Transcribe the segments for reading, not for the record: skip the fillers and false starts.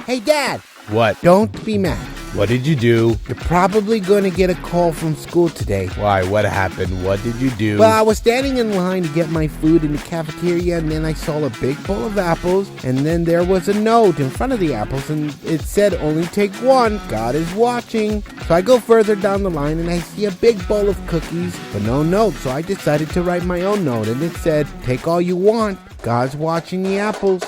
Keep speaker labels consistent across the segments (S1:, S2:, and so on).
S1: Hey, Dad.
S2: What?
S1: Don't be mad.
S2: What did you do?
S1: You're probably going to get a call from school today.
S2: Why? What happened? What did you do?
S1: Well, I was standing in line to get my food in the cafeteria, and then I saw a big bowl of apples, and then there was a note in front of the apples, and it said, only take one. God is watching. So I go further down the line, and I see a big bowl of cookies, but no note, so I decided to write my own note, and it said, take all you want. God's watching the apples.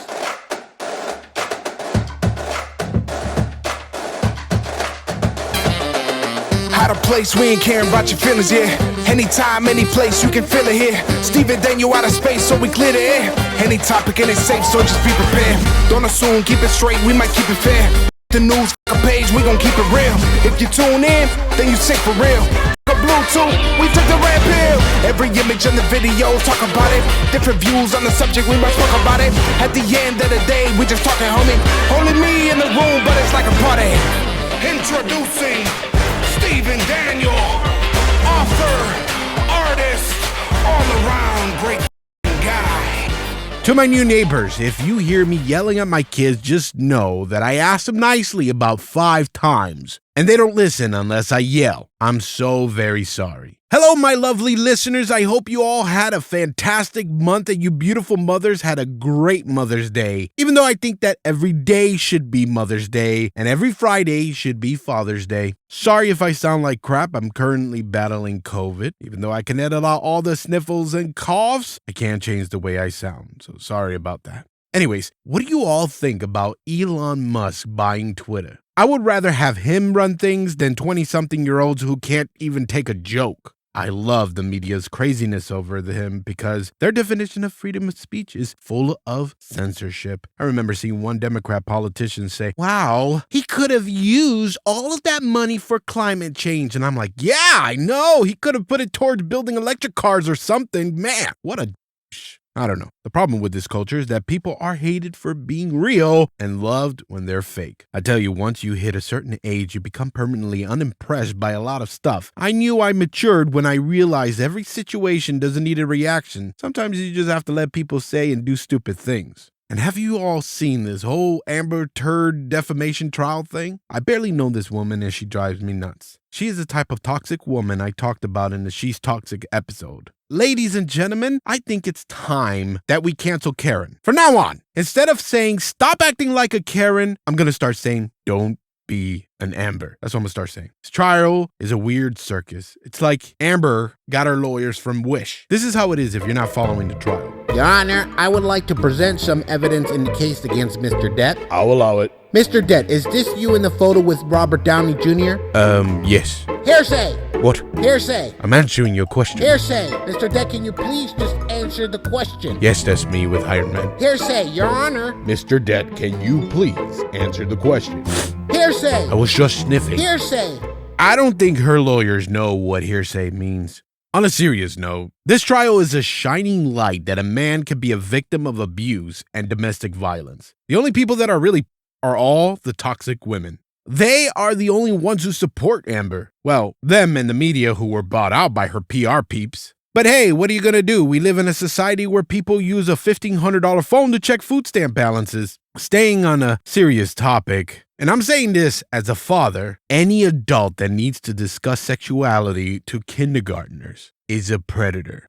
S3: Out of place, we ain't caring about your feelings, yeah. Anytime, any place, you can feel it here. Steven Daniel out of space, so we clear the air. Any topic and it's safe, so just be prepared. Don't assume, keep it straight, we might keep it fair. The news page, we gon' keep it real. If you tune in, then you sick for real. Bluetooth, we took the red pill. Every image in the video, talk about it. Different views on the subject, we must talk about it. At the end of the day, we just talking, homie. Only me in the room, but it's like a party. Introducing Steven Daniel, author, artist, all-around great guy.
S2: To my new neighbors, if you hear me yelling at my kids, just know that I asked them nicely about 5 times, and they don't listen unless I yell. I'm so very sorry. Hello, my lovely listeners. I hope you all had a fantastic month and you beautiful mothers had a great Mother's Day. Even though I think that every day should be Mother's Day and every Friday should be Father's Day. Sorry if I sound like crap. I'm currently battling COVID. Even though I can edit out all the sniffles and coughs, I can't change the way I sound. So sorry about that. Anyways, what do you all think about Elon Musk buying Twitter? I would rather have him run things than 20-something-year-olds who can't even take a joke. I love the media's craziness over him because their definition of freedom of speech is full of censorship. I remember seeing one Democrat politician say, wow, he could have used all of that money for climate change. And I'm like, yeah, I know. He could have put it towards building electric cars or something. Man, what a I don't know. The problem with this culture is that people are hated for being real and loved when they're fake. I tell you, once you hit a certain age, you become permanently unimpressed by a lot of stuff. I knew I matured when I realized every situation doesn't need a reaction. Sometimes you just have to let people say and do stupid things. And have you all seen this whole Amber Turd defamation trial thing? I barely know this woman and she drives me nuts. She is the type of toxic woman I talked about in the She's Toxic episode. Ladies and gentlemen, I think it's time that we cancel Karen. From now on, instead of saying, stop acting like a Karen, I'm going to start saying, don't be an Amber. That's what I'm going to start saying. This trial is a weird circus. It's like Amber got her lawyers from Wish. This is how it is if you're not following the trial.
S1: Your Honor, I would like to present some evidence in the case against Mr. Det.
S2: I'll allow it.
S1: Mr. Det, is this you in the photo with Robert Downey Jr.?
S2: Yes.
S1: Hearsay!
S2: What?
S1: Hearsay!
S2: I'm answering your question.
S1: Hearsay! Mr. Det, can you please just answer the question?
S2: Yes, that's me with Iron Man.
S1: Hearsay, Your Honor!
S2: Mr. Det, can you please answer the question?
S1: Hearsay!
S2: I was just sniffing.
S1: Hearsay!
S2: I don't think her lawyers know what hearsay means. On a serious note, this trial is a shining light that a man can be a victim of abuse and domestic violence. The only people that are all the toxic women. They are the only ones who support Amber. Well, them and the media who were bought out by her PR peeps. But hey, what are you gonna do? We live in a society where people use a $1,500 phone to check food stamp balances. Staying on a serious topic, and I'm saying this as a father, any adult that needs to discuss sexuality to kindergartners is a predator,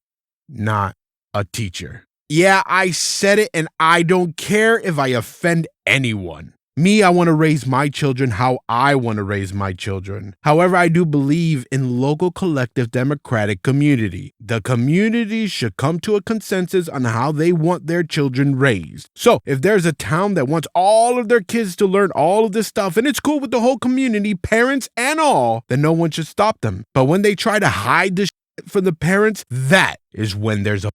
S2: not a teacher. Yeah, I said it, and I don't care if I offend anyone. Me, I want to raise my children how I want to raise my children. However, I do believe in local collective democratic community. The community should come to a consensus on how they want their children raised. So if there's a town that wants all of their kids to learn all of this stuff, and it's cool with the whole community, parents and all, then no one should stop them. But when they try to hide this shit from the parents, that is when there's a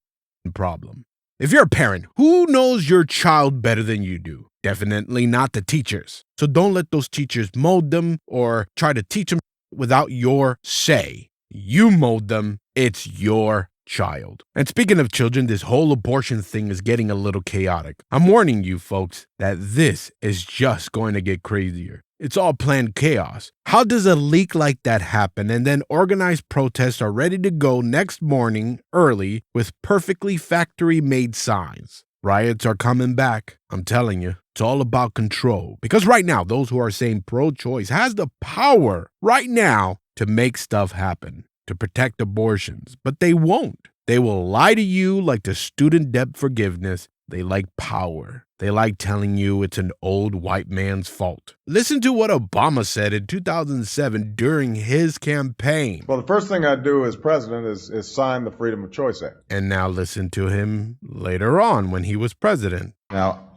S2: problem. If you're a parent, who knows your child better than you do? Definitely not the teachers. So don't let those teachers mold them or try to teach them without your say. You mold them. It's your child. And speaking of children, this whole abortion thing is getting a little chaotic. I'm warning you folks that this is just going to get crazier. It's all planned chaos. How does a leak like that happen and then organized protests are ready to go next morning early with perfectly factory-made signs? Riots are coming back, I'm telling you. It's all about control. Because right now, those who are saying pro-choice has the power right now to make stuff happen, to protect abortions. But they won't. They will lie to you like the student debt forgiveness. They like power. They like telling you it's an old white man's fault. Listen to what Obama said in 2007 during his campaign.
S4: Well, the first thing I do as president is sign the Freedom of Choice Act.
S2: And now listen to him later on when he was president.
S4: Now,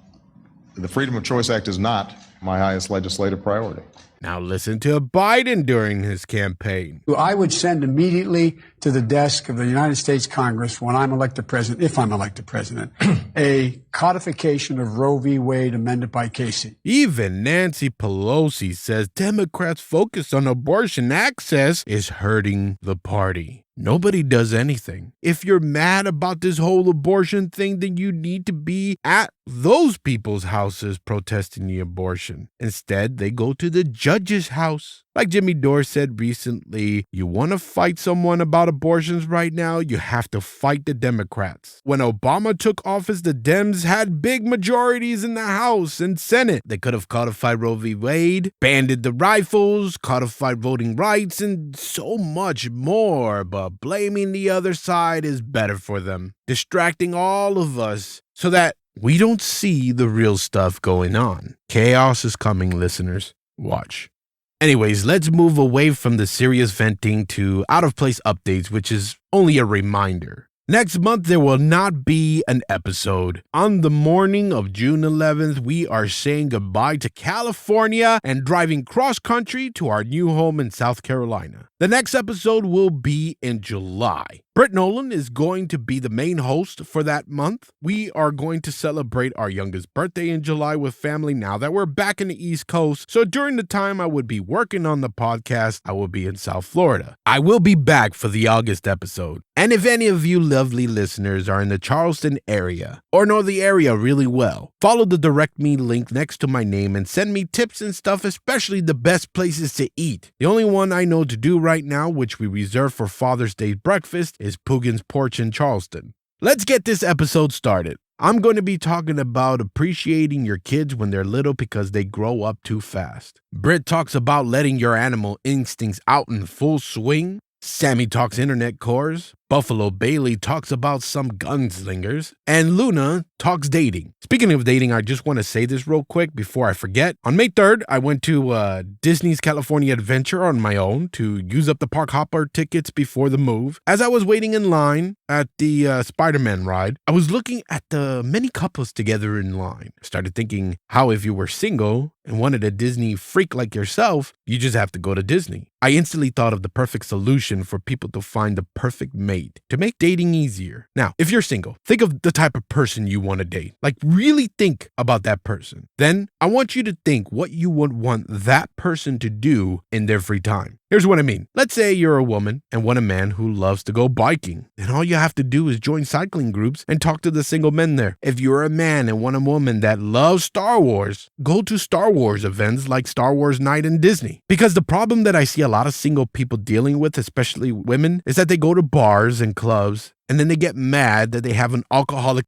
S4: the Freedom of Choice Act is not my highest legislative priority.
S2: Now listen to Biden during his campaign.
S5: I would send immediately to the desk of the United States Congress when I'm elected president, if I'm elected president, a codification of Roe v. Wade amended by Casey.
S2: Even Nancy Pelosi says Democrats' focus on abortion access is hurting the party. Nobody does anything. If you're mad about this whole abortion thing, then you need to be at those people's houses protesting the abortion. Instead, they go to the judge's house. Like Jimmy Dore said recently, you want to fight someone about abortions right now, you have to fight the Democrats. When Obama took office, the Dems had big majorities in the House and Senate. They could have codified Roe v. Wade, banned the rifles, codified voting rights, and so much more. But blaming the other side is better for them, distracting all of us so that we don't see the real stuff going on. Chaos is coming, listeners. Watch. Anyways, let's move away from the serious venting to out-of-place updates, which is only a reminder. Next month, there will not be an episode. On the morning of June 11th, we are saying goodbye to California and driving cross-country to our new home in South Carolina. The next episode will be in July. Britt Nolan is going to be the main host for that month. We are going to celebrate our youngest birthday in July with family now that we're back in the East Coast. So during the time I would be working on the podcast, I will be in South Florida. I will be back for the August episode. And if any of you lovely listeners are in the Charleston area or know the area really well, follow the direct me link next to my name and send me tips and stuff, especially the best places to eat. The only one I know to do right now, which we reserve for Father's Day breakfast, is Poogan's Porch in Charleston. Let's get this episode started. I'm going to be talking about appreciating your kids when they're little because they grow up too fast. Britt talks about letting your animal instincts out in full swing. Sammy talks internet cores. Buffalo Bailey talks about some gunslingers. And Luna talks dating. Speaking of dating, I just want to say this real quick before I forget. On May 3rd, I went to Disney's California Adventure on my own to use up the park hopper tickets before the move. As I was waiting in line at the Spider-Man ride, I was looking at the many couples together in line. I started thinking how if you were single and wanted a Disney freak like yourself, you just have to go to Disney. I instantly thought of the perfect solution for people to find the perfect mate, to make dating easier. Now, if you're single, think of the type of person you want to date. Like, really think about that person. Then I want you to think what you would want that person to do in their free time. Here's what I mean. Let's say you're a woman and want a man who loves to go biking. Then all you have to do is join cycling groups and talk to the single men there. If you're a man and want a woman that loves Star Wars, go to Star Wars events like Star Wars Night in Disney. Because the problem that I see a lot of single people dealing with, especially women, is that they go to bars and clubs and then they get mad that they have an alcoholic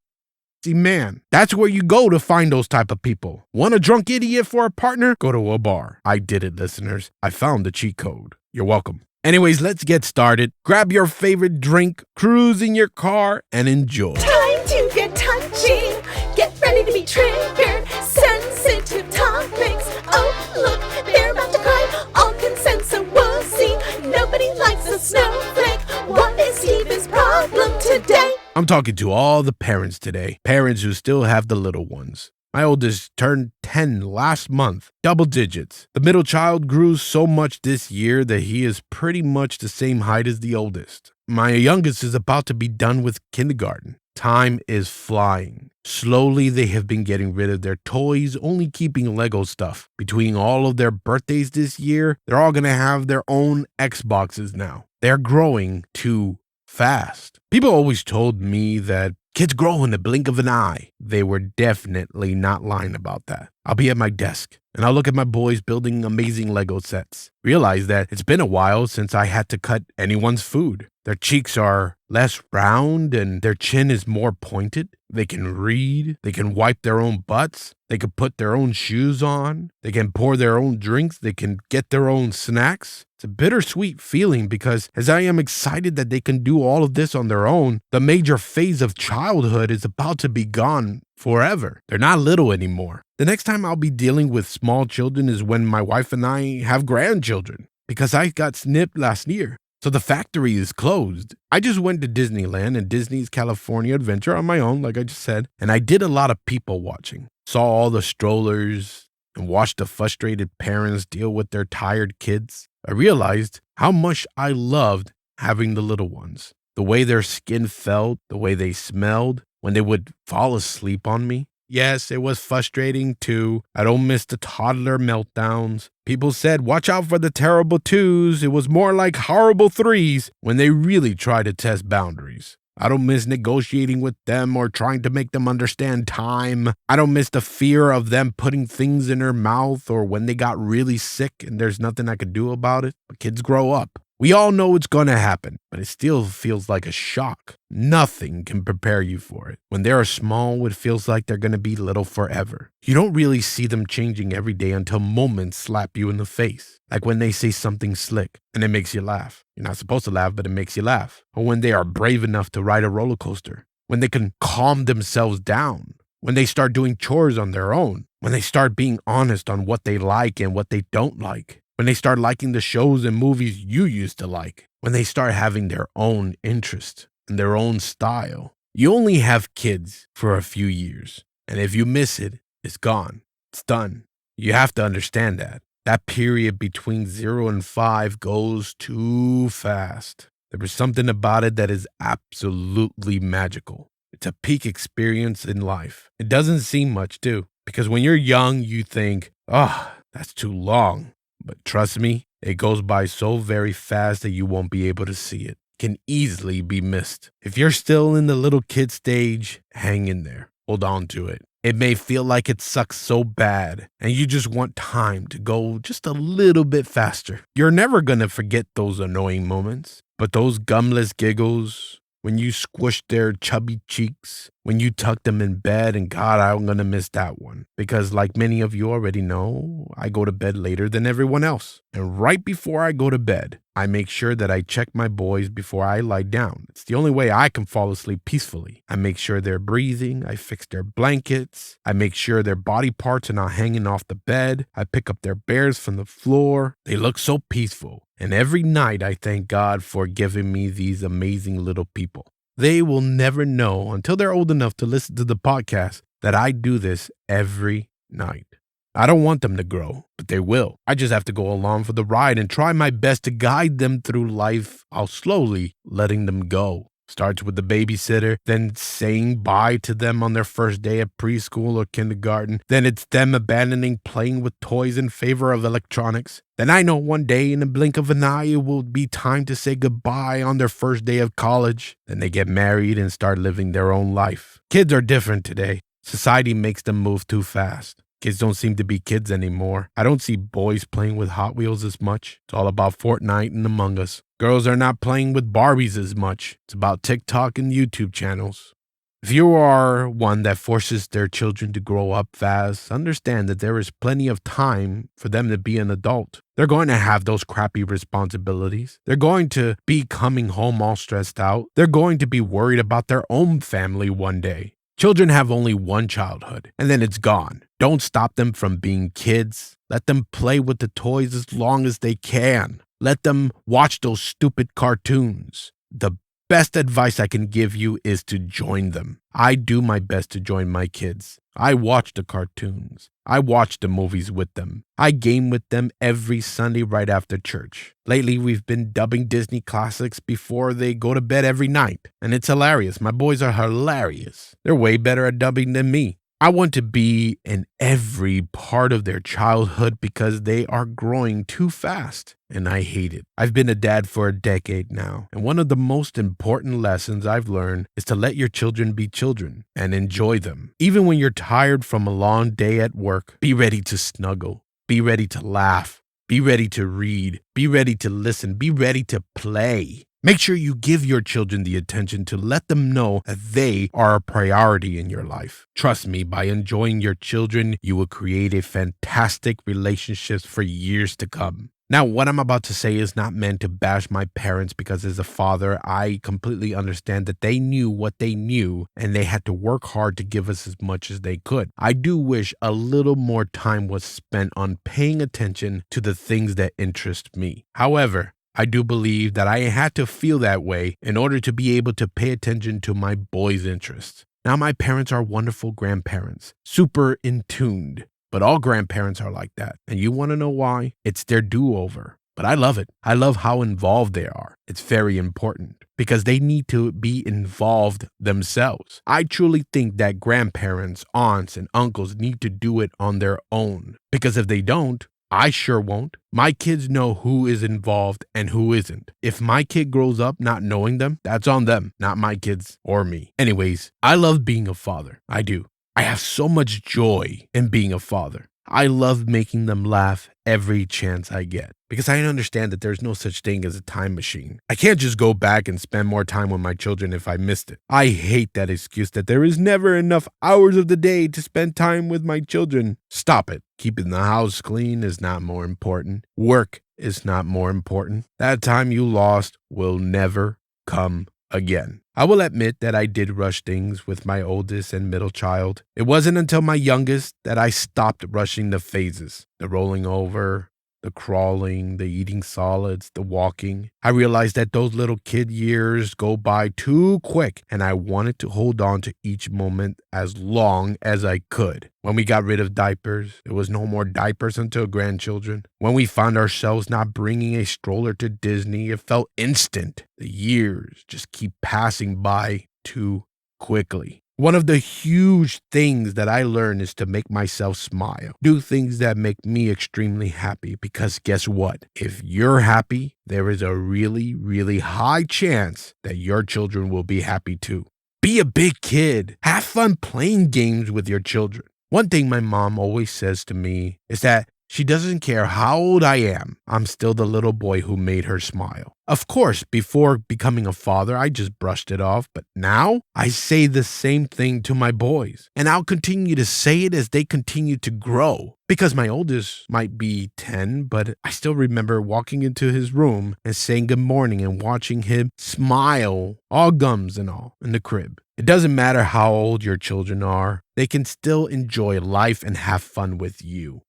S2: man. That's where you go to find those type of people. Want a drunk idiot for a partner? Go to a bar. I did it, listeners. I found the cheat code. You're welcome. Anyways, let's get started. Grab your favorite drink, cruise in your car, and enjoy.
S6: Time to get touchy. Get ready to be triggered. Sensitive topics. Oh, look, they're about to cry. All consent, so we'll see. Nobody likes a snowflake. What is Steven's problem today?
S2: I'm talking to all the parents today. Parents who still have the little ones. My oldest turned 10 last month, double digits. The middle child grew so much this year that he is pretty much the same height as the oldest. My youngest is about to be done with kindergarten. Time is flying. Slowly, they have been getting rid of their toys, only keeping Lego stuff. Between all of their birthdays this year, they're all going to have their own Xboxes now. They're growing too fast. People always told me that kids grow in the blink of an eye. They were definitely not lying about that. I'll be at my desk and I'll look at my boys building amazing Lego sets. Realize that it's been a while since I had to cut anyone's food. Their cheeks are less round and their chin is more pointed. They can read. They can wipe their own butts. They can put their own shoes on. They can pour their own drinks. They can get their own snacks. It's a bittersweet feeling because as I am excited that they can do all of this on their own, the major phase of childhood is about to be gone forever. They're not little anymore. The next time I'll be dealing with small children is when my wife and I have grandchildren because I got snipped last year. So the factory is closed. I just went to Disneyland and Disney's California Adventure on my own, like I just said, and I did a lot of people watching. Saw all the strollers and watched the frustrated parents deal with their tired kids. I realized how much I loved having the little ones. The way their skin felt, the way they smelled, when they would fall asleep on me. Yes, it was frustrating too. I don't miss the toddler meltdowns. People said, watch out for the terrible twos. It was more like horrible threes when they really try to test boundaries. I don't miss negotiating with them or trying to make them understand time. I don't miss the fear of them putting things in their mouth or when they got really sick and there's nothing I could do about it. But kids grow up. We all know it's going to happen, but it still feels like a shock. Nothing can prepare you for it. When they're small, it feels like they're going to be little forever. You don't really see them changing every day until moments slap you in the face. Like when they say something slick and it makes you laugh. You're not supposed to laugh, but it makes you laugh. Or when they are brave enough to ride a roller coaster. When they can calm themselves down. When they start doing chores on their own. When they start being honest on what they like and what they don't like. When they start liking the shows and movies you used to like. When they start having their own interest and their own style. You only have kids for a few years. And if you miss it, it's gone. It's done. You have to understand that. That period between 0 and 5 goes too fast. There is something about it that is absolutely magical. It's a peak experience in life. It doesn't seem much, too. Because when you're young, you think, oh, that's too long. But trust me, it goes by so very fast that you won't be able to see it. It can easily be missed. If you're still in the little kid stage, hang in there. Hold on to it. It may feel like it sucks so bad and you just want time to go just a little bit faster. You're never going to forget those annoying moments, but those gumless giggles, when you squished their chubby cheeks, when you tucked them in bed, and God, I'm going to miss that one. Because like many of you already know, I go to bed later than everyone else. And right before I go to bed, I make sure that I check my boys before I lie down. It's the only way I can fall asleep peacefully. I make sure they're breathing. I fix their blankets. I make sure their body parts are not hanging off the bed. I pick up their bears from the floor. They look so peaceful. And every night I thank God for giving me these amazing little people. They will never know until they're old enough to listen to the podcast that I do this every night. I don't want them to grow, but they will. I just have to go along for the ride and try my best to guide them through life while slowly letting them go. Starts with the babysitter, then saying bye to them on their first day at preschool or kindergarten. Then it's them abandoning playing with toys in favor of electronics. Then I know one day in the blink of an eye it will be time to say goodbye on their first day of college. Then they get married and start living their own life. Kids are different today. Society makes them move too fast. Kids don't seem to be kids anymore. I don't see boys playing with Hot Wheels as much. It's all about Fortnite and Among Us. Girls are not playing with Barbies as much. It's about TikTok and YouTube channels. If you are one that forces their children to grow up fast, understand that there is plenty of time for them to be an adult. They're going to have those crappy responsibilities. They're going to be coming home all stressed out. They're going to be worried about their own family one day. Children have only one childhood, and then it's gone. Don't stop them from being kids. Let them play with the toys as long as they can. Let them watch those stupid cartoons. The best advice I can give you is to join them. I do my best to join my kids. I watch the cartoons. I watch the movies with them. I game with them every Sunday right after church. Lately, we've been dubbing Disney classics before they go to bed every night. And it's hilarious. My boys are hilarious. They're way better at dubbing than me. I want to be in every part of their childhood because they are growing too fast, and I hate it. I've been a dad for a decade now, and one of the most important lessons I've learned is to let your children be children and enjoy them. Even when you're tired from a long day at work, be ready to snuggle, be ready to laugh, be ready to read, be ready to listen, be ready to play. Make sure you give your children the attention to let them know that they are a priority in your life. Trust me, by enjoying your children, you will create a fantastic relationships for years to come. Now, what I'm about to say is not meant to bash my parents because as a father, I completely understand that they knew what they knew and they had to work hard to give us as much as they could. I do wish a little more time was spent on paying attention to the things that interest me. However, I do believe that I had to feel that way in order to be able to pay attention to my boys' interests. Now, my parents are wonderful grandparents, super in tuned. But all grandparents are like that. And you want to know why? It's their do-over. But I love it. I love how involved they are. It's very important because they need to be involved themselves. I truly think that grandparents, aunts, and uncles need to do it on their own. Because if they don't, I sure won't. My kids know who is involved and who isn't. If my kid grows up not knowing them, that's on them, not my kids or me. Anyways, I love being a father. I do. I have so much joy in being a father. I love making them laugh every chance I get because I understand that there's no such thing as a time machine. I can't just go back and spend more time with my children if I missed it. I hate that excuse that there is never enough hours of the day to spend time with my children. Stop it. Keeping the house clean is not more important. Work is not more important. That time you lost will never come again. I will admit that I did rush things with my oldest and middle child. It wasn't until my youngest that I stopped rushing the phases, the rolling over, the crawling, the eating solids, the walking. I realized that those little kid years go by too quick, and I wanted to hold on to each moment as long as I could. When we got rid of diapers, it was no more diapers until grandchildren. When we found ourselves not bringing a stroller to Disney, it felt instant. The years just keep passing by too quickly. One of the huge things that I learned is to make myself smile. Do things that make me extremely happy because guess what? If you're happy, there is a really, really high chance that your children will be happy too. Be a big kid. Have fun playing games with your children. One thing my mom always says to me is that she doesn't care how old I am. I'm still the little boy who made her smile. Of course, before becoming a father, I just brushed it off. But now I say the same thing to my boys. And I'll continue to say it as they continue to grow. Because my oldest might be 10, but I still remember walking into his room and saying good morning and watching him smile, all gums and all, in the crib. It doesn't matter how old your children are. They can still enjoy life and have fun with you.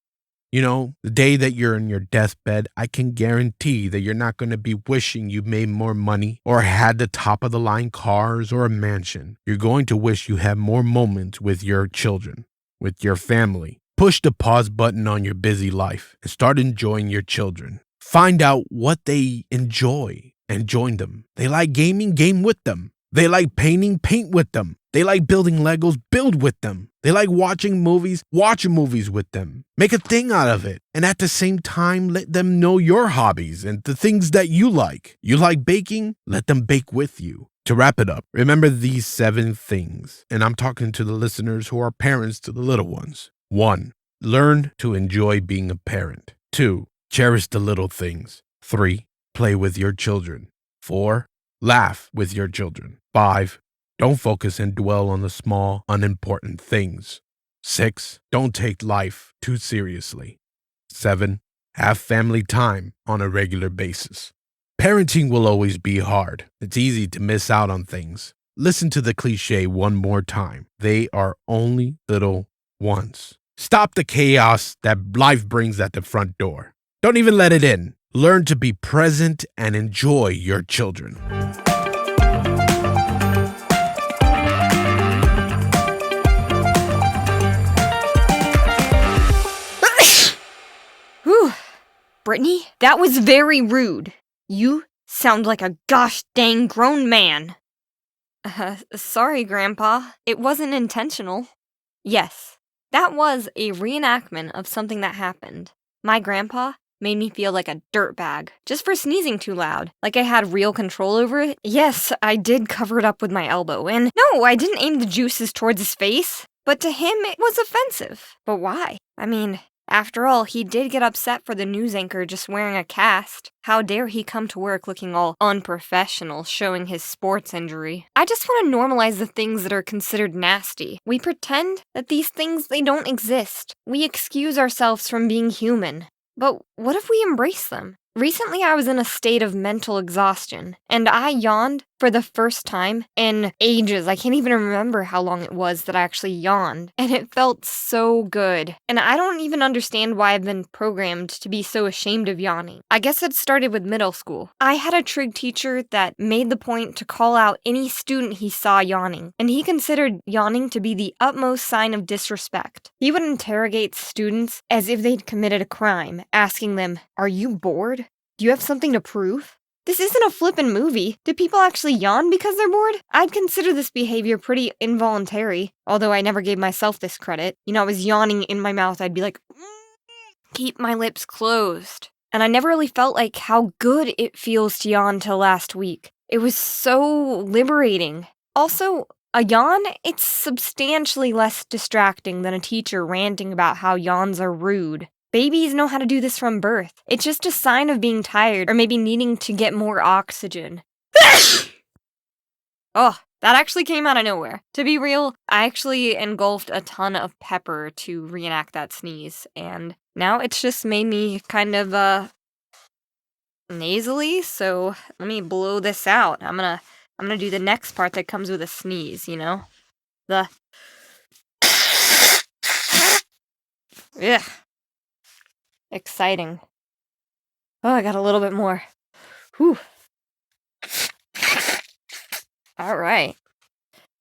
S2: You know, the day that you're in your deathbed, I can guarantee that you're not going to be wishing you made more money or had the top of the line cars or a mansion. You're going to wish you had more moments with your children, with your family. Push the pause button on your busy life and start enjoying your children. Find out what they enjoy and join them. They like gaming, game with them. They like painting, paint with them. They like building Legos, build with them. They like watching movies, watch movies with them. Make a thing out of it. And at the same time, let them know your hobbies and the things that you like. You like baking? Let them bake with you. To wrap it up, remember these 7 things. And I'm talking to the listeners who are parents to the little ones. 1. Learn to enjoy being a parent. 2. Cherish the little things. 3. Play with your children. 4. Laugh with your children. 5. Don't focus and dwell on the small, unimportant things. 6. Don't take life too seriously. 7. Have family time on a regular basis. Parenting will always be hard. It's easy to miss out on things. Listen to the cliche one more time. They are only little ones. Stop the chaos that life brings at the front door. Don't even let it in. Learn to be present and enjoy your children.
S7: Whew. Brittany, that was very rude. You sound like a gosh dang grown man. Sorry, Grandpa. It wasn't intentional. Yes, that was a reenactment of something that happened. My grandpa made me feel like a dirtbag just for sneezing too loud, like I had real control over it. Yes, I did cover it up with my elbow, and no, I didn't aim the juices towards his face, but to him it was offensive. But why? I mean, After all, he did get upset for the news anchor just wearing a cast. How dare he come to work looking all unprofessional, showing his sports injury. I just want to normalize the things that are considered nasty. We pretend that these things, they don't exist. We excuse ourselves from being human. But what if we embrace them? Recently, I was in a state of mental exhaustion, and I yawned for the first time in ages. I can't even remember how long it was that I actually yawned, and it felt so good. And I don't even understand why I've been programmed to be so ashamed of yawning. I guess it started with middle school. I had a trig teacher that made the point to call out any student he saw yawning, and he considered yawning to be the utmost sign of disrespect. He would interrogate students as if they'd committed a crime, asking them, "Are you bored? Do you have something to prove? This isn't a flippin' movie. Do people actually yawn because they're bored?" I'd consider this behavior pretty involuntary, although I never gave myself this credit. I was yawning in my mouth. I'd be like, keep my lips closed. And I never really felt like how good it feels to yawn till last week. It was so liberating. Also, a yawn, it's substantially less distracting than a teacher ranting about how yawns are rude. Babies know how to do this from birth. It's just a sign of being tired or maybe needing to get more oxygen. Oh, that actually came out of nowhere. To be real, I actually engulfed a ton of pepper to reenact that sneeze, and now it's just made me kind of, nasally, so let me blow this out. I'm gonna do the next part that comes with a sneeze, The... Ugh. Exciting. Oh, I got a little bit more. Whew. All right.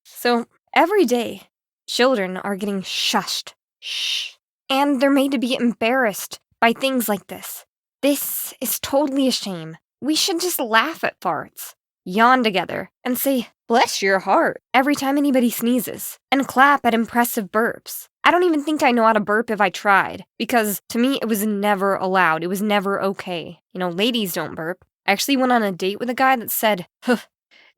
S7: So, every day, children are getting shushed. Shh. And they're made to be embarrassed by things like this. This is totally a shame. We should just laugh at farts, yawn together, and say, "Bless your heart," every time anybody sneezes, and clap at impressive burps. I don't even think I know how to burp if I tried, because to me it was never allowed. It was never okay. Ladies don't burp. I actually went on a date with a guy that said,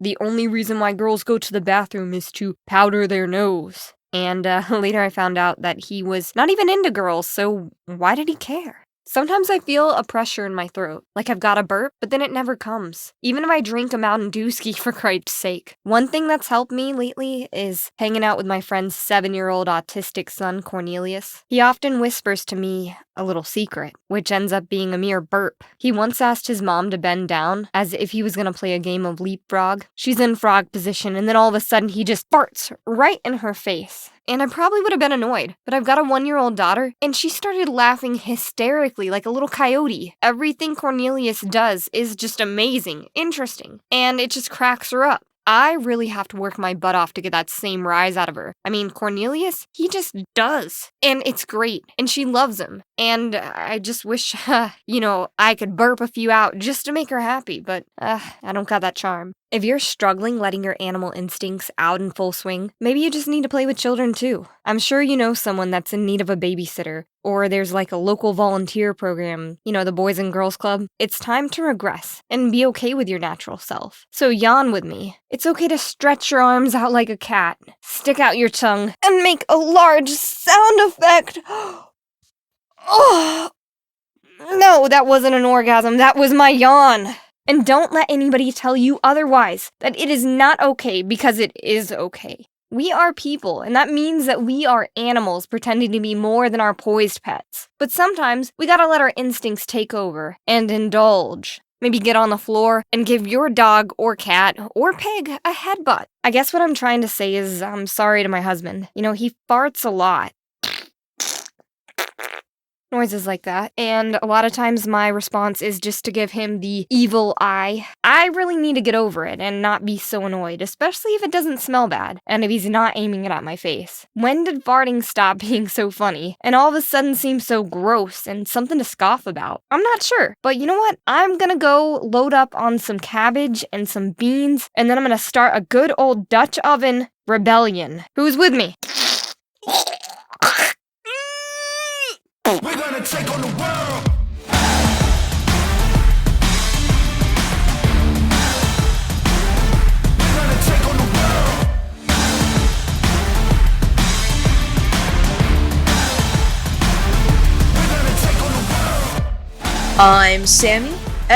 S7: "The only reason why girls go to the bathroom is to powder their nose." And later I found out that he was not even into girls, so why did he care? Sometimes I feel a pressure in my throat, like I've got a burp, but then it never comes. Even if I drink a Mountain Dewski, for Christ's sake. One thing that's helped me lately is hanging out with my friend's 7-year-old autistic son, Cornelius. He often whispers to me a little secret, which ends up being a mere burp. He once asked his mom to bend down, as if he was gonna play a game of leapfrog. She's in frog position, and then all of a sudden he just farts right in her face. And I probably would have been annoyed, but I've got a 1-year-old daughter, and she started laughing hysterically like a little coyote. Everything Cornelius does is just amazing, interesting, and it just cracks her up. I really have to work my butt off to get that same rise out of her. I mean, Cornelius, he just does. And it's great. And she loves him. And I just wish, I could burp a few out just to make her happy. But, I don't got that charm. If you're struggling letting your animal instincts out in full swing, maybe you just need to play with children too. I'm sure you know someone that's in need of a babysitter, or there's like a local volunteer program, the Boys and Girls Club. It's time to regress and be okay with your natural self. So yawn with me. It's okay to stretch your arms out like a cat, stick out your tongue, and make a large sound effect. Oh, no, that wasn't an orgasm. That was my yawn. And don't let anybody tell you otherwise, that it is not okay, because it is okay. We are people, and that means that we are animals pretending to be more than our poised pets. But sometimes, we gotta let our instincts take over and indulge. Maybe get on the floor and give your dog or cat or pig a headbutt. I guess what I'm trying to say is I'm sorry to my husband. He farts a lot. Noises like that, and a lot of times my response is just to give him the evil eye. I really need to get over it and not be so annoyed, especially if it doesn't smell bad, and if he's not aiming it at my face. When did farting stop being so funny, and all of a sudden seem so gross and something to scoff about? I'm not sure, but you know what? I'm gonna go load up on some cabbage and some beans, and then I'm gonna start a good old Dutch oven rebellion. Who's with me?
S3: We're gonna take on the world. We're gonna take on the world. We're
S8: I'm Sammy,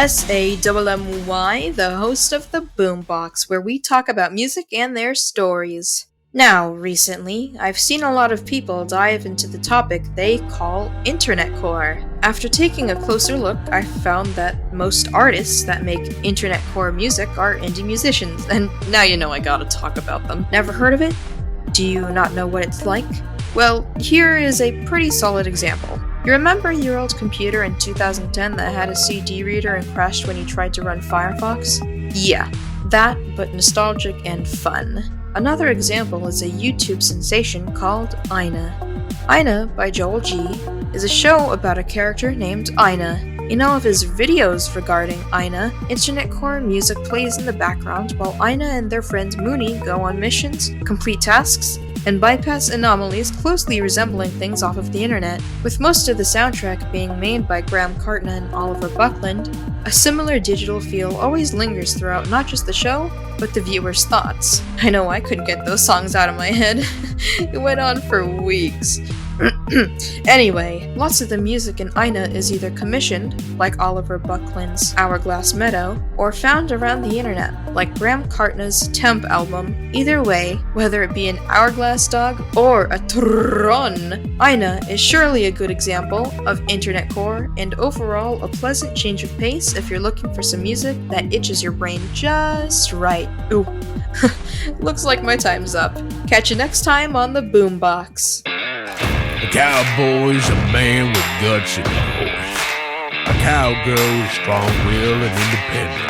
S8: Sammy, the host of the Boombox, where we talk about music and their stories. Now, recently, I've seen a lot of people dive into the topic they call internet core. After taking a closer look, I found that most artists that make internet core music are indie musicians, and now you know I gotta talk about them. Never heard of it? Do you not know what it's like? Well, here is a pretty solid example. You remember your old computer in 2010 that had a CD reader and crashed when you tried to run Firefox? Yeah, that, but nostalgic and fun. Another example is a YouTube sensation called Ina. Ina, by Joel G, is a show about a character named Ina. In all of his videos regarding Ina, internet core music plays in the background while Ina and their friend Mooney go on missions, complete tasks, and bypass anomalies closely resembling things off of the internet. With most of the soundtrack being made by Graham Cartna and Oliver Buckland, a similar digital feel always lingers throughout not just the show, but the viewer's thoughts. I know I couldn't get those songs out of my head. It went on for weeks. Anyway, lots of the music in Ina is either commissioned, like Oliver Buckland's Hourglass Meadow, or found around the internet, like Graham Cartna's Temp album. Either way, whether it be an Hourglass Dog or a Tron, Ina is surely a good example of internet core and overall a pleasant change of pace if you're looking for some music that itches your brain just right. Ooh, looks like my time's up. Catch you next time on the Boombox.
S2: A cowboy's a man with guts and a horse. A cowgirl, strong-willed and independent.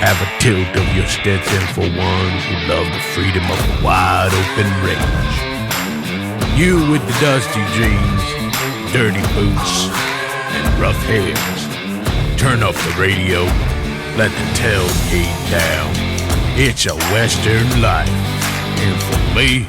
S2: Have a tilt of your Stetson for ones who love the freedom of a wide-open range. You with the dusty jeans, dirty boots, and rough hairs. Turn off the radio, let the tailgate down. It's a Western life, and for me,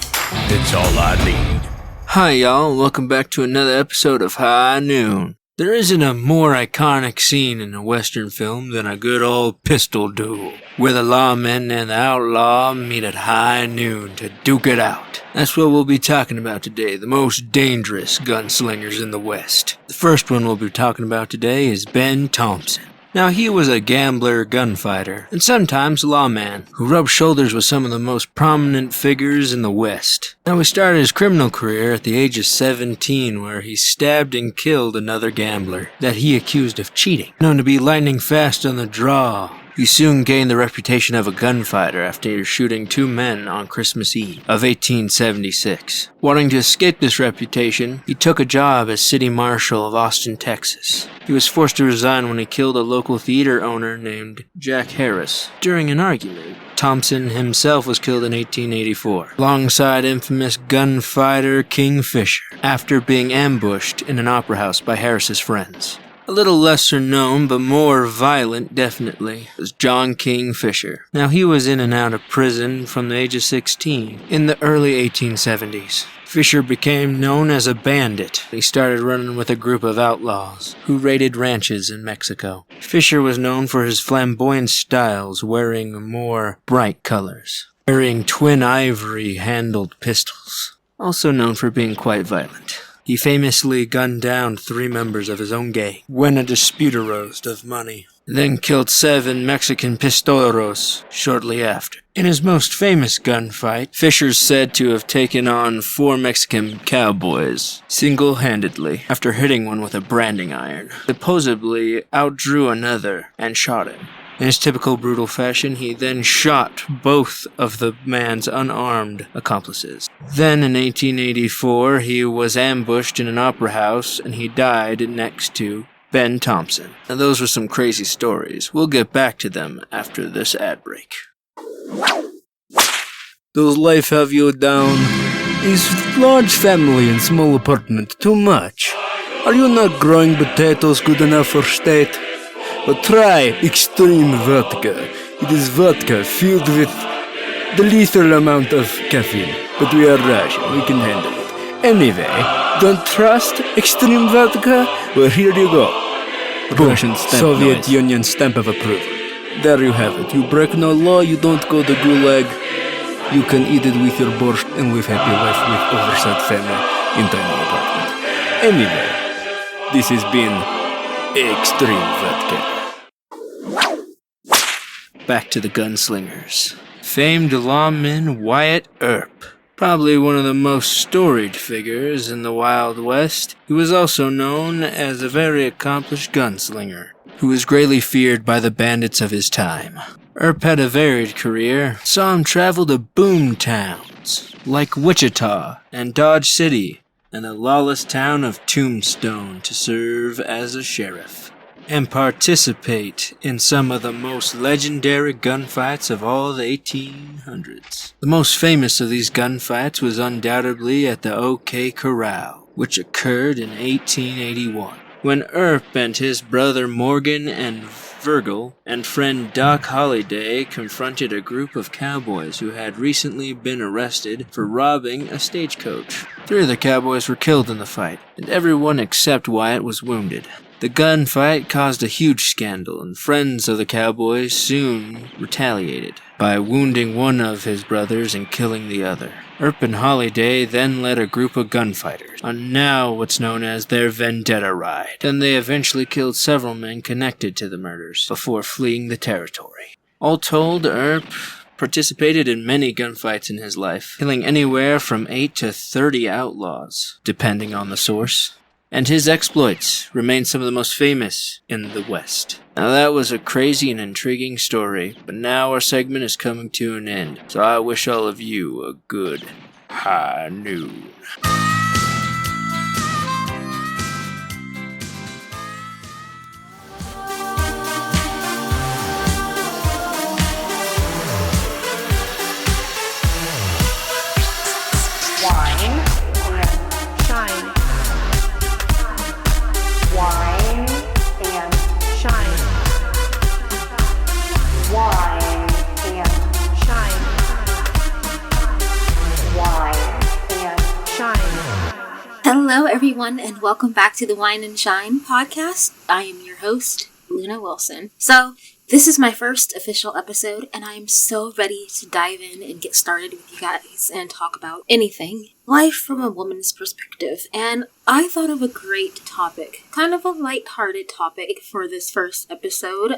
S2: it's all I need.
S9: Hi y'all, welcome back to another episode of High Noon. There isn't a more iconic scene in a Western film than a good old pistol duel, where the lawman and the outlaw meet at high noon to duke it out. That's what we'll be talking about today, the most dangerous gunslingers in the West. The first one we'll be talking about today is Ben Thompson. Now, he was a gambler, gunfighter, and sometimes lawman, who rubbed shoulders with some of the most prominent figures in the West. Now, he started his criminal career at the age of 17, where he stabbed and killed another gambler that he accused of cheating. Known to be lightning fast on the draw, he soon gained the reputation of a gunfighter after shooting 2 men on Christmas Eve of 1876. Wanting to escape this reputation, he took a job as city marshal of Austin, Texas. He was forced to resign when he killed a local theater owner named Jack Harris during an argument. Thompson himself was killed in 1884, alongside infamous gunfighter King Fisher, after being ambushed in an opera house by Harris's friends. A little lesser known, but more violent, definitely, was John King Fisher. Now, he was in and out of prison from the age of 16 in the early 1870s. Fisher became known as a bandit. He started running with a group of outlaws who raided ranches in Mexico. Fisher was known for his flamboyant styles, wearing more bright colors, carrying twin ivory-handled pistols. Also known for being quite violent. He famously gunned down 3 members of his own gang when a dispute arose of money, then killed 7 Mexican pistoleros shortly after. In his most famous gunfight, Fisher's said to have taken on 4 Mexican cowboys single-handedly after hitting one with a branding iron. Supposedly outdrew another and shot him. In his typical brutal fashion, he then shot both of the man's unarmed accomplices. Then in 1884, he was ambushed in an opera house and he died next to Ben Thompson. Now those were some crazy stories. We'll get back to them after this ad break. Does life have you down? Is large family and small apartment too much? Are you not growing potatoes good enough for state? But try Extreme Vodka. It is vodka filled with the lethal amount of caffeine. But we are Russian, we can handle it. Anyway, don't trust Extreme Vodka? Well, here you go. Russian stamp Soviet Union stamp of approval. There you have it. You break no law, you don't go to gulag. You can eat it with your borscht and live happy life with oversized family in tiny apartment. Anyway, this has been extreme vodka. Back to the gunslingers. Famed lawman Wyatt Earp. Probably one of the most storied figures in the Wild West, he was also known as a very accomplished gunslinger, who was greatly feared by the bandits of his time. Earp had a varied career, saw him travel to boom towns, like Wichita and Dodge City, and the lawless town of Tombstone to serve as a sheriff, and participate in some of the most legendary gunfights of all the 1800s. The most famous of these gunfights was undoubtedly at the OK Corral, which occurred in 1881, when Earp and his brother Morgan and Virgil and friend Doc Holliday confronted a group of cowboys who had recently been arrested for robbing a stagecoach. 3 of the cowboys were killed in the fight, and everyone except Wyatt was wounded. The gunfight caused a huge scandal, and friends of the cowboys soon retaliated by wounding one of his brothers and killing the other. Earp and Holliday then led a group of gunfighters on now what's known as their vendetta ride. Then they eventually killed several men connected to the murders before fleeing the territory. All told, Earp participated in many gunfights in his life, killing anywhere from 8 to 30 outlaws, depending on the source. And his exploits remain some of the most famous in the West. Now that was a crazy and intriguing story, but now our segment is coming to an end, so I wish all of you a good high noon.
S10: Hello, everyone, and welcome back to the Wine and Shine podcast. I am your host, Luna Wilson. So, this is my first official episode, and I am so ready to dive in and get started with you guys and talk about anything. Life from a woman's perspective. And I thought of a great topic, kind of a lighthearted topic for this first episode.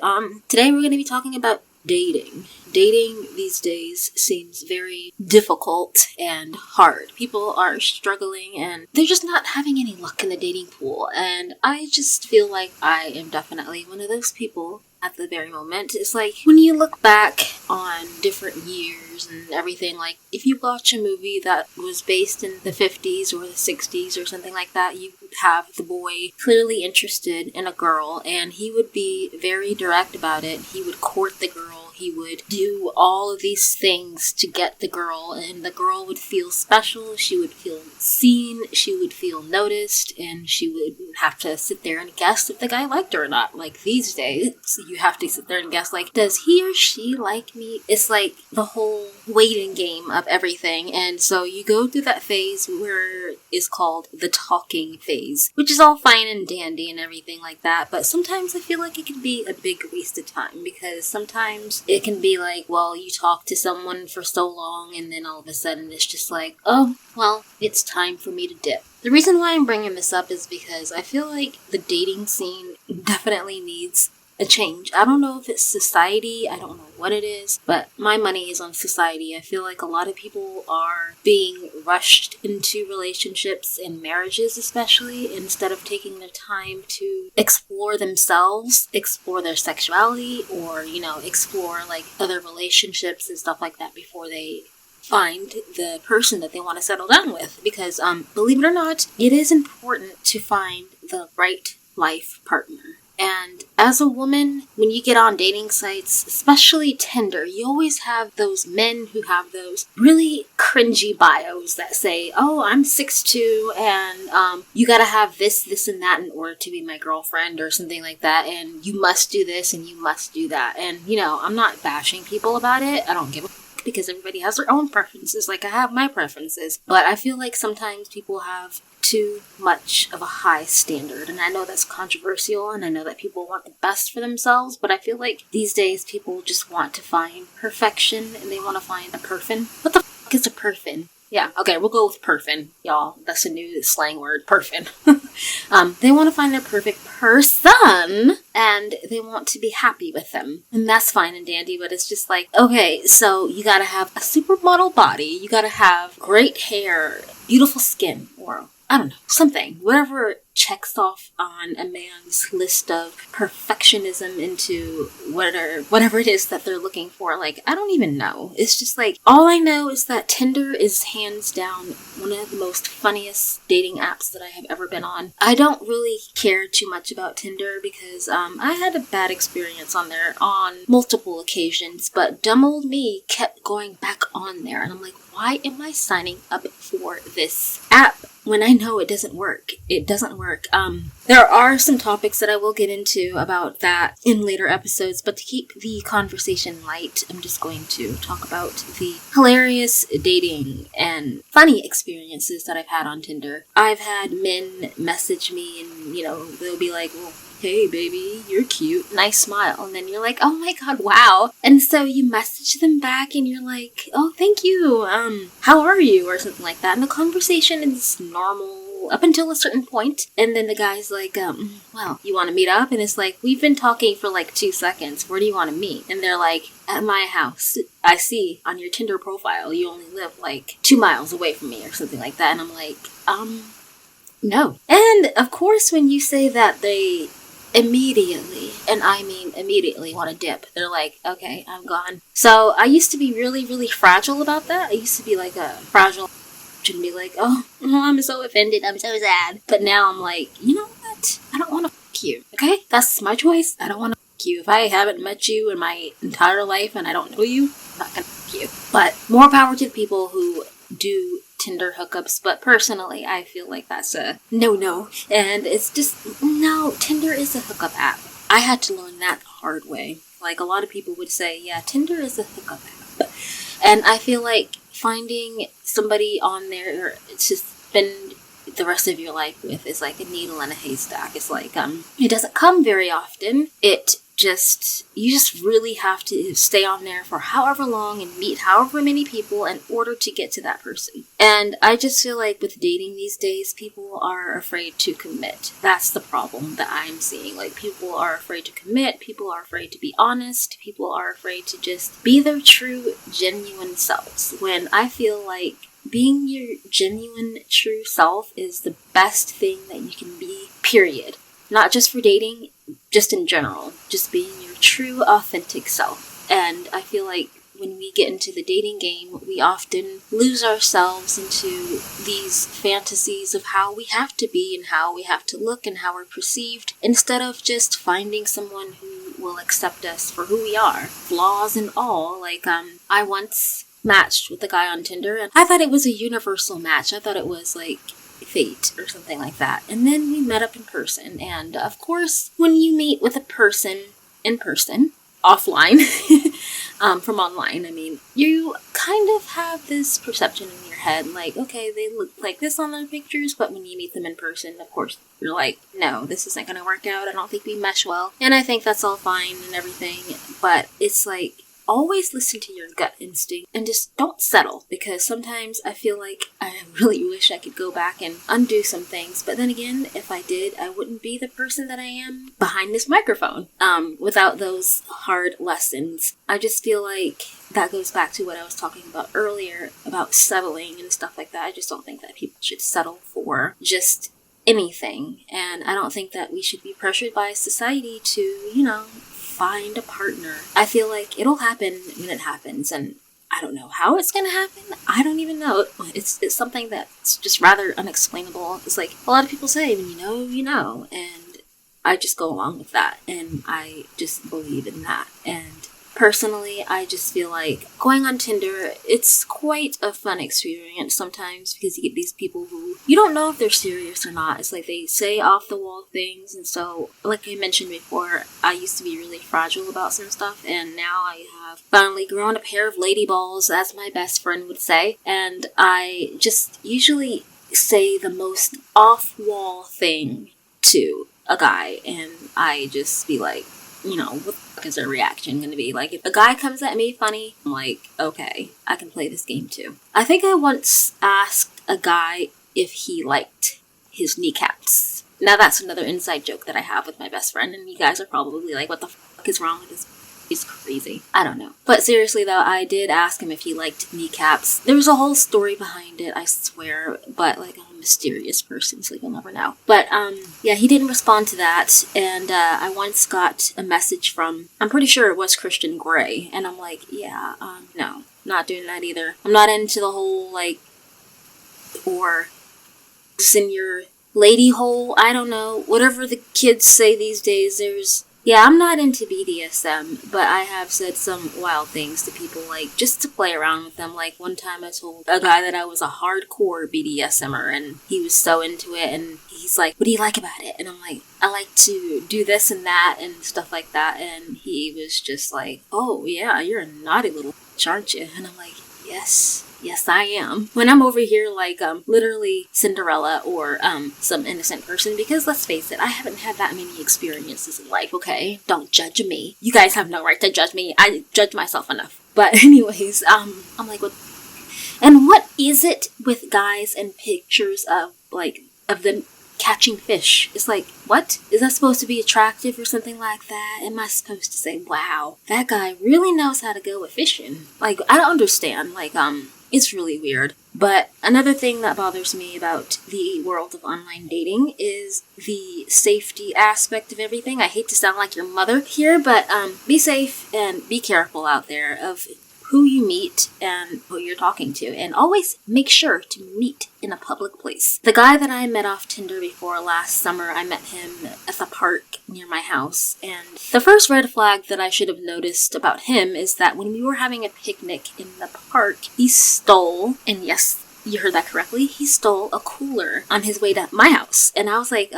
S10: Today we're going to be talking about dating. Dating these days seems very difficult and hard. People are struggling and they're just not having any luck in the dating pool. And I just feel like I am definitely one of those people at the very moment. It's like when you look back on different years and everything, like if you watch a movie that was based in the 50s or the 60s or something like that, you would have the boy clearly interested in a girl and he would be very direct about it. He would court the girl. He would do all of these things to get the girl, and the girl would feel special, she would feel seen, she would feel noticed, and she would have to sit there and guess if the guy liked her or not. Like these days, you have to sit there and guess, like, does he or she like me? It's like the whole waiting game of everything, and so you go through that phase where it's called the talking phase, which is all fine and dandy and everything like that, but sometimes I feel like it can be a big waste of time, because sometimes it can be like, well, you talk to someone for so long and then all of a sudden it's just like, oh, well, it's time for me to dip. The reason why I'm bringing this up is because I feel like the dating scene definitely needs a change. I don't know if it's society, I don't know what it is, but my money is on society. I feel like a lot of people are being rushed into relationships and marriages especially, instead of taking their time to explore themselves, explore their sexuality, or, you know, explore like other relationships and stuff like that before they find the person that they want to settle down with. Because, believe it or not, it is important to find the right life partner. And as a woman, when you get on dating sites, especially Tinder, you always have those men who have those really cringy bios that say, oh, I'm 6'2", and you gotta have this, this, and that in order to be my girlfriend, or something like that, and you must do this, and you must do that. And, you know, I'm not bashing people about it. I don't give a because everybody has their own preferences, like I have my preferences. But I feel like sometimes people have too much of a high standard, and I know that's controversial, and I know that people want the best for themselves, but I feel like these days people just want to find perfection, and they want to find a perfin. What the f*** is a perfin? Yeah, okay, we'll go with perfin, y'all. That's a new slang word, perfin. They want to find their perfect person, and they want to be happy with them. And that's fine and dandy, but it's just like, okay, so you gotta have a supermodel body, you gotta have great hair, beautiful skin, or I don't know, something. Whatever checks off on a man's list of perfectionism into whatever it is that they're looking for. Like, I don't even know. It's just like, all I know is that Tinder is hands down one of the most funniest dating apps that I have ever been on. I don't really care too much about Tinder because I had a bad experience on there on multiple occasions, but dumb old me kept going back on there, and I'm like, why am I signing up for this app when I know it doesn't work? It doesn't work. There are some topics that I will get into about that in later episodes, but to keep the conversation light, I'm just going to talk about the hilarious dating and funny experiences that I've had on Tinder. I've had men message me and, they'll be like, well, hey baby, you're cute, nice smile, and then you're like, oh my god, wow. And so you message them back and you're like, oh, thank you, how are you, or something like that, and the conversation is normal up until a certain point, and then the guy's like, well, you want to meet up? And it's like, we've been talking for like 2 seconds, where do you want to meet? And they're like, at my house. I see on your Tinder profile you only live like 2 miles away from me, or something like that. And I'm like, no. And of course when you say that, they immediately, and I mean immediately, want to dip. They're like, okay, I'm gone. So I used to be really, really fragile about that. I used to be like a fragile and be like, oh, I'm so offended, I'm so sad. But now I'm like, you know what? I don't want to fuck you, okay? That's my choice. I don't want to fuck you. If I haven't met you in my entire life and I don't know you, I'm not gonna fuck you. But more power to the people who do Tinder hookups, but personally, I feel like that's a no-no. And it's just, no, Tinder is a hookup app. I had to learn that the hard way. Like, a lot of people would say, yeah, Tinder is a hookup app. And I feel like finding somebody on there to spend the rest of your life with is like a needle in a haystack. It's like, it doesn't come very often. You just really have to stay on there for however long and meet however many people in order to get to that person. And I just feel like with dating these days, people are afraid to commit. That's the problem that I'm seeing. Like, people are afraid to commit, people are afraid to be honest, people are afraid to just be their true, genuine selves. When I feel like being your genuine, true self is the best thing that you can be, period. Not just for dating, just in general. Just being your true, authentic self. And I feel like when we get into the dating game, we often lose ourselves into these fantasies of how we have to be and how we have to look and how we're perceived, instead of just finding someone who will accept us for who we are, flaws and all. Like, I once matched with a guy on Tinder, and I thought it was a universal match. I thought it was like fate or something like that. And then we met up in person, and of course, when you meet with a person in person, offline, from online, I mean, you kind of have this perception in your head, like, okay, they look like this on their pictures, but when you meet them in person, of course, you're like, no, this isn't gonna work out, I don't think we mesh well, and I think that's all fine and everything, but it's like, always listen to your gut instinct and just don't settle, because sometimes I feel like I really wish I could go back and undo some things, but then again, if I did, I wouldn't be the person that I am behind this microphone without those hard lessons. I just feel like that goes back to what I was talking about earlier about settling and stuff like that. I just don't think that people should settle for just anything, and I don't think that we should be pressured by society to, find a partner. I feel like it'll happen when it happens, and I don't know how it's gonna happen. I don't even know. It's something that's just rather unexplainable. It's like a lot of people say, when you know, and I just go along with that, and I just believe in that. And personally, I just feel like going on Tinder, it's quite a fun experience sometimes, because you get these people who you don't know if they're serious or not. It's like they say off-the-wall things, and so, like I mentioned before, I used to be really fragile about some stuff, and now I have finally grown a pair of lady balls, as my best friend would say, and I just usually say the most off-wall thing to a guy, and I just be like, what the fuck is their reaction going to be? Like, if a guy comes at me funny, I'm like, okay, I can play this game too. I think I once asked a guy if he liked his kneecaps. Now that's another inside joke that I have with my best friend, and you guys are probably like, what the fuck is wrong with this? He's crazy. I don't know. But seriously though, I did ask him if he liked kneecaps. There was a whole story behind it, I swear, but like I'm a mysterious person, so you'll never know. But yeah, he didn't respond to that, and I once got a message from, I'm pretty sure it was Christian Grey, and I'm like, yeah, no, not doing that either. I'm not into the whole like, or in your lady hole, I don't know, whatever the kids say these days. Yeah, I'm not into BDSM, but I have said some wild things to people, like, just to play around with them. Like, one time I told a guy that I was a hardcore BDSMer, and he was so into it, and he's like, what do you like about it? And I'm like, I like to do this and that, and stuff like that, and he was just like, oh, yeah, you're a naughty little bitch, aren't you? And I'm like, yes, I am. When I'm over here like, literally Cinderella or, some innocent person, because let's face it, I haven't had that many experiences in life, okay? Don't judge me. You guys have no right to judge me. I judge myself enough. But anyways, I'm like, what? And what is it with guys and pictures of them catching fish? It's like, what? Is that supposed to be attractive or something like that? Am I supposed to say, wow, that guy really knows how to go with fishing? Like, I don't understand. Like, it's really weird. But another thing that bothers me about the world of online dating is the safety aspect of everything. I hate to sound like your mother here, but be safe and be careful out there of who you meet and who you're talking to. And always make sure to meet in a public place. The guy that I met off Tinder before last summer, I met him at the park near my house. And the first red flag that I should have noticed about him is that when we were having a picnic in the park, he stole, and yes, you heard that correctly, he stole a cooler on his way to my house. And I was like,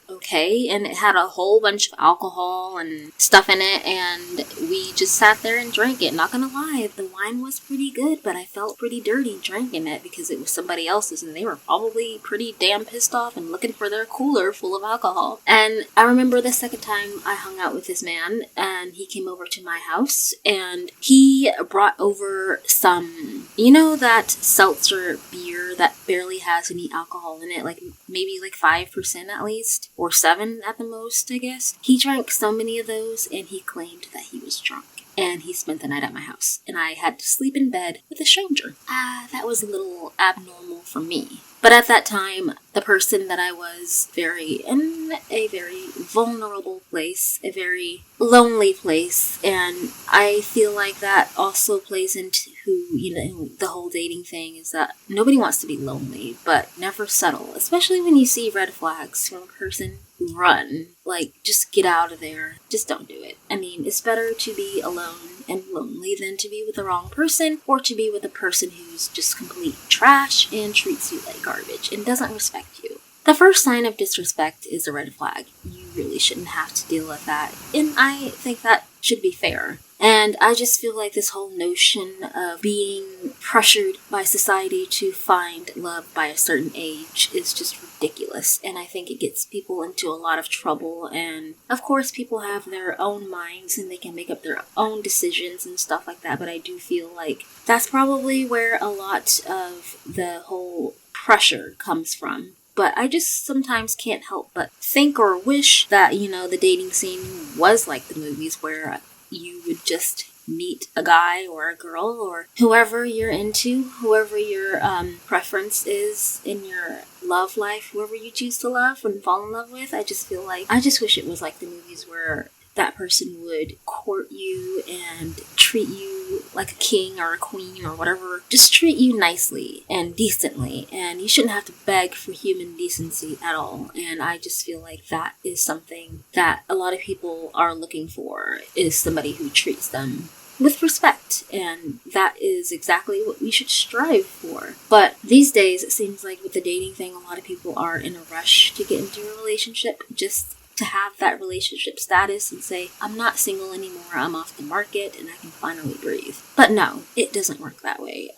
S10: okay, and it had a whole bunch of alcohol and stuff in it, and we just sat there and drank it. Not gonna lie, the wine was pretty good, but I felt pretty dirty drinking it because it was somebody else's, and they were probably pretty damn pissed off and looking for their cooler full of alcohol. And I remember the second time I hung out with this man, and he came over to my house, and he brought over some, that seltzer beer that barely has any alcohol in it, like maybe like 5% at least, or 7 at the most, I guess. He drank so many of those, and he claimed that he was drunk. And he spent the night at my house, and I had to sleep in bed with a stranger. That was a little abnormal for me. But at that time, the person that I was in a very vulnerable place, a very lonely place, and I feel like that also plays into the whole dating thing is that nobody wants to be lonely, but never settle, especially when you see red flags from a person. Run. Like, just get out of there. Just don't do it. I mean, it's better to be alone and lonely than to be with the wrong person, or to be with a person who's just complete trash and treats you like garbage and doesn't respect you. The first sign of disrespect is a red flag. You really shouldn't have to deal with that, and I think that should be fair. And I just feel like this whole notion of being pressured by society to find love by a certain age is just ridiculous. And I think it gets people into a lot of trouble. And of course, people have their own minds and they can make up their own decisions and stuff like that. But I do feel like that's probably where a lot of the whole pressure comes from. But I just sometimes can't help but think or wish that, the dating scene was like the movies, where you would just meet a guy or a girl or whoever you're into, whoever your preference is in your love life, whoever you choose to love and fall in love with. I just wish it was like the movies, where that person would court you and treat you like a king or a queen or whatever. Just treat you nicely and decently, and you shouldn't have to beg for human decency at all. And I just feel like that is something that a lot of people are looking for, is somebody who treats them with respect, and that is exactly what we should strive for. But these days, it seems like with the dating thing, a lot of people are in a rush to get into a relationship just to have that relationship status and say, I'm not single anymore, I'm off the market, and I can finally breathe. But no, it doesn't work that way.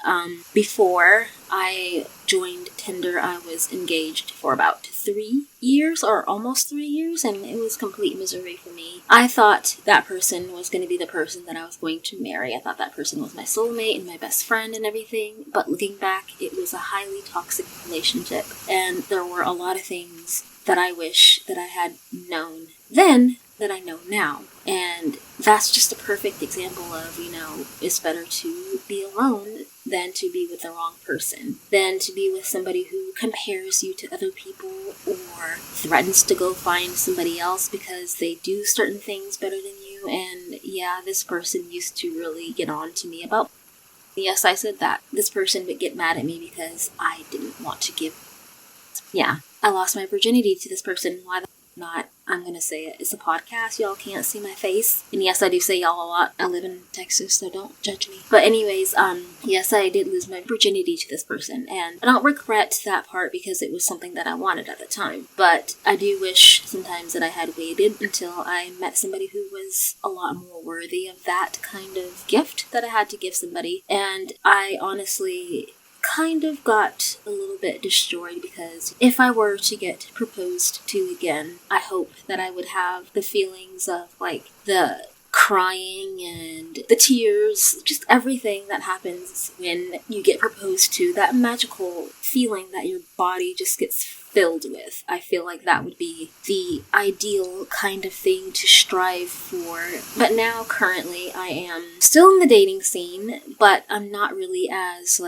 S10: Before I joined Tinder, I was engaged for about 3 years, or almost 3 years, and it was complete misery for me. I thought that person was going to be the person that I was going to marry. I thought that person was my soulmate and my best friend and everything, but looking back, it was a highly toxic relationship, and there were a lot of things that I wish that I had known then that I know now. And that's just a perfect example of, it's better to be alone than to be with the wrong person, than to be with somebody who compares you to other people or threatens to go find somebody else because they do certain things better than you. And yeah, this person used to really get on to me about, yes, I said that. This person would get mad at me because I didn't want to give. Yeah, I lost my virginity to this person. Why the not? I'm gonna say it. It's a podcast. Y'all can't see my face. And yes, I do say y'all a lot. I live in Texas, so don't judge me. But anyways, yes, I did lose my virginity to this person. And I don't regret that part because it was something that I wanted at the time. But I do wish sometimes that I had waited until I met somebody who was a lot more worthy of that kind of gift that I had to give somebody. And I honestly kind of got a little bit destroyed because if I were to get proposed to again, I hope that I would have the feelings of like the crying and the tears, just everything that happens when you get proposed to, that magical feeling that your body just gets filled with. I feel like that would be the ideal kind of thing to strive for. But now, currently, I am still in the dating scene, but I'm not really as,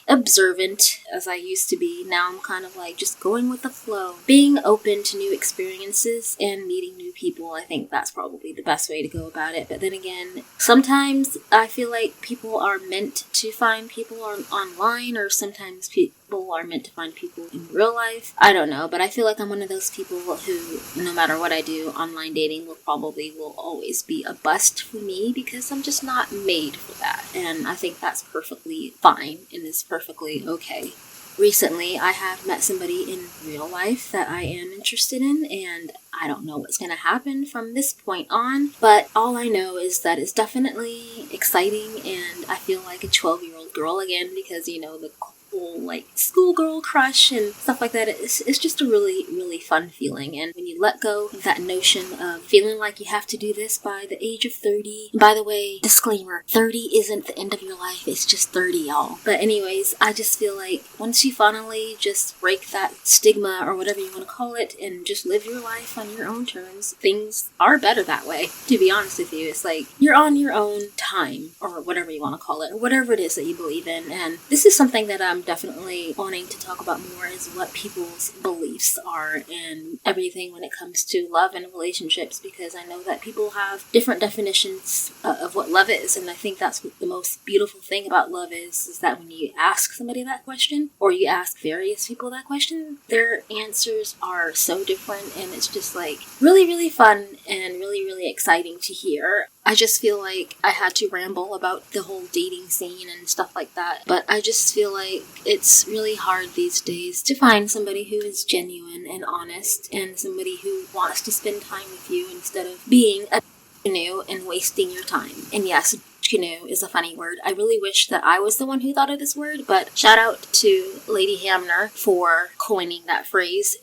S10: observant as I used to be. Now I'm kind of, just going with the flow. Being open to new experiences and meeting new people, I think that's probably the best way to go about it. But then again, sometimes I feel like people are meant to find people online, or sometimes people are meant to find people in real life. I don't know, but I feel like I'm one of those people who, no matter what I do, online dating will always be a bust for me because I'm just not made for that. And I think that's perfectly fine and is perfectly okay. Recently, I have met somebody in real life that I am interested in, and I don't know what's going to happen from this point on, but all I know is that it's definitely exciting, and I feel like a 12-year-old girl again because, the whole, schoolgirl crush and stuff like that. It's just a really, really fun feeling, and when you let go of that notion of feeling like you have to do this by the age of 30, and by the way, disclaimer, 30 isn't the end of your life, it's just 30, y'all. But anyways, I just feel like once you finally just break that stigma, or whatever you want to call it, and just live your life on your own terms, things are better that way. To be honest with you, it's like you're on your own time, or whatever you want to call it, or whatever it is that you believe in. And this is something that I'm definitely wanting to talk about more, is what people's beliefs are and everything when it comes to love and relationships, because I know that people have different definitions of what love is, and I think that's what the most beautiful thing about love is that when you ask somebody that question, or you ask various people that question, their answers are so different, and it's just really, really fun and really, really exciting to hear. I just feel like I had to ramble about the whole dating scene and stuff like that, but I just feel like it's really hard these days to find somebody who is genuine and honest, and somebody who wants to spend time with you instead of being a canoe and wasting your time. And yes, canoe is a funny word. I really wish that I was the one who thought of this word, but shout out to Lady Hamner for coining that phrase.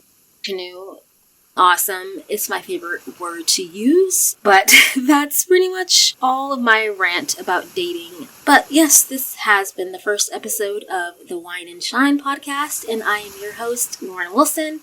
S10: Canoe. Awesome. It's my favorite word to use, but that's pretty much all of my rant about dating. But yes, this has been the first episode of the Wine and Shine podcast, and I am your host, Lauren Wilson,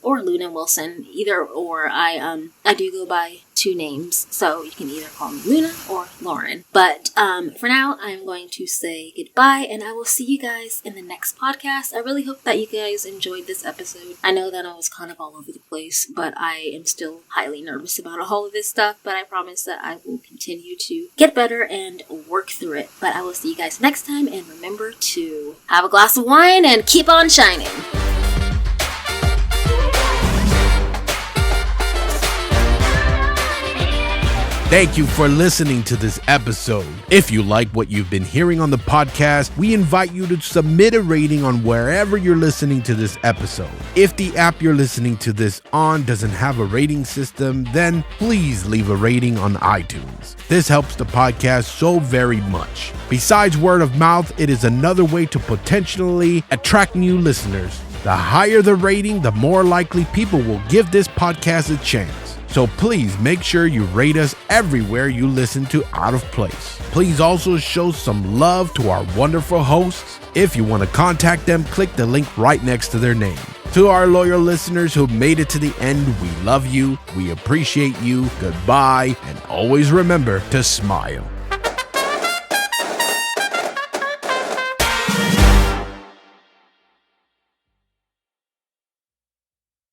S10: or Luna Wilson, either or. I do go by 2 names, so you can either call me Luna or Lauren. But for now, I'm going to say goodbye, and I will see you guys in the next podcast. I really hope that you guys enjoyed this episode. I know that I was kind of all over the place, but I am still highly nervous about all of this stuff, but I promise that I will continue to get better and work through it. But I will see you guys next time, and remember to have a glass of wine and keep on shining.
S2: Thank you for listening to this episode. If you like what you've been hearing on the podcast, we invite you to submit a rating on wherever you're listening to this episode. If the app you're listening to this on doesn't have a rating system, then please leave a rating on iTunes. This helps the podcast so very much. Besides word of mouth, it is another way to potentially attract new listeners. The higher the rating, the more likely people will give this podcast a chance. So please make sure you rate us everywhere you listen to Out of Place. Please also show some love to our wonderful hosts. If you want to contact them, click the link right next to their name. To our loyal listeners who made it to the end, we love you, we appreciate you, goodbye, and always remember to smile.